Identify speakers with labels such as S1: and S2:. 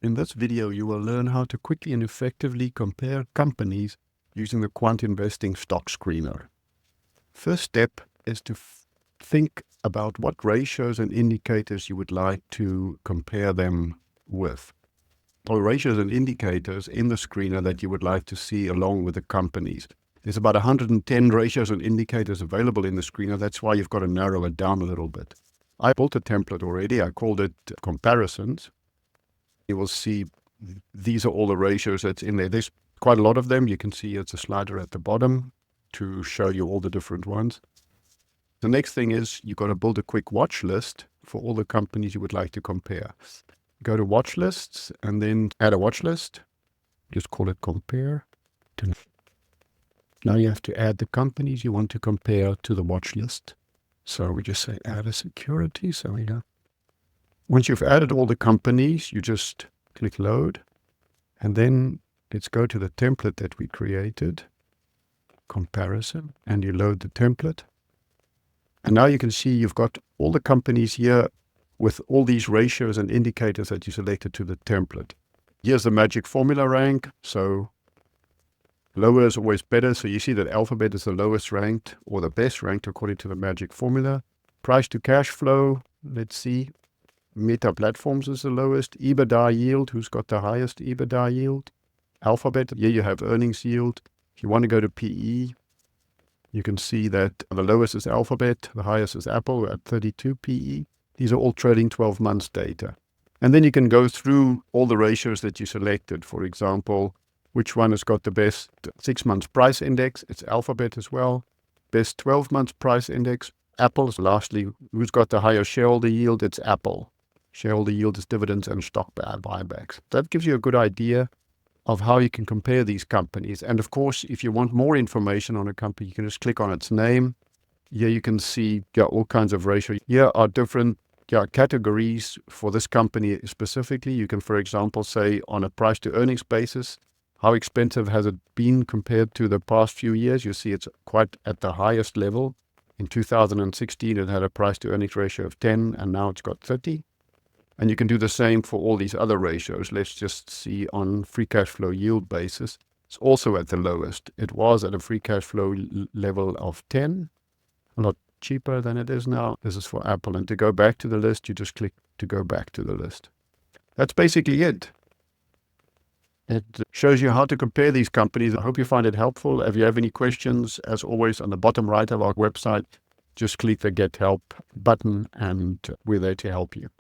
S1: In this video, you will learn how to quickly and effectively compare companies using the Quant Investing stock screener. First step is to think about what ratios and indicators you would like to compare them with. Or ratios and indicators in the screener that you would like to see along with the companies. There's about 110 ratios and indicators available in the screener. That's why you've got to narrow it down a little bit. I built a template already. I called it comparisons. You will see these are all the ratios that's in there. There's quite a lot of them. You can see it's a slider at the bottom to show you all the different ones. The next thing is you've got to build a quick watch list for all the companies you would like to compare. Go to watch lists and then add a watch list. Just call it compare. Now you have to add the companies you want to compare to the watch list. So we just say add a security. So we go. Once you've added all the companies, you just click load. And then let's go to the template that we created, comparison, and you load the template. And now you can see you've got all the companies here with all these ratios and indicators that you selected to the template. Here's the magic formula rank. So lower is always better. So you see that Alphabet is the lowest ranked or the best ranked according to the magic formula. Price to cash flow, let's see. Meta Platforms is the lowest. EBITDA yield, who's got the highest EBITDA yield? Alphabet, here you have earnings yield. If you want to go to PE, you can see that the lowest is Alphabet, the highest is Apple at 32 PE. These are all trailing 12 months data. And then you can go through all the ratios that you selected. For example, which one has got the best 6 months price index? It's Alphabet as well. Best 12 months price index, Apple. Lastly, who's got the higher shareholder yield? It's Apple. Shareholder yield is dividends and stock buybacks. That gives you a good idea of how you can compare these companies. And of course, if you want more information on a company, you can just click on its name. Here you can see all kinds of ratios. Here are different categories for this company specifically. You can, for example, say on a price to earnings basis, how expensive has it been compared to the past few years? You see it's quite at the highest level. In 2016, it had a price to earnings ratio of 10, and now it's got 30. And you can do the same for all these other ratios. Let's just see on free cash flow yield basis. It's also at the lowest. It was at a free cash flow level of 10, a lot cheaper than it is now. This is for Apple. And to go back to the list, you just click to go back to the list. That's basically it. It shows you how to compare these companies. I hope you find it helpful. If you have any questions, as always, on the bottom right of our website, just click the Get Help button and we're there to help you.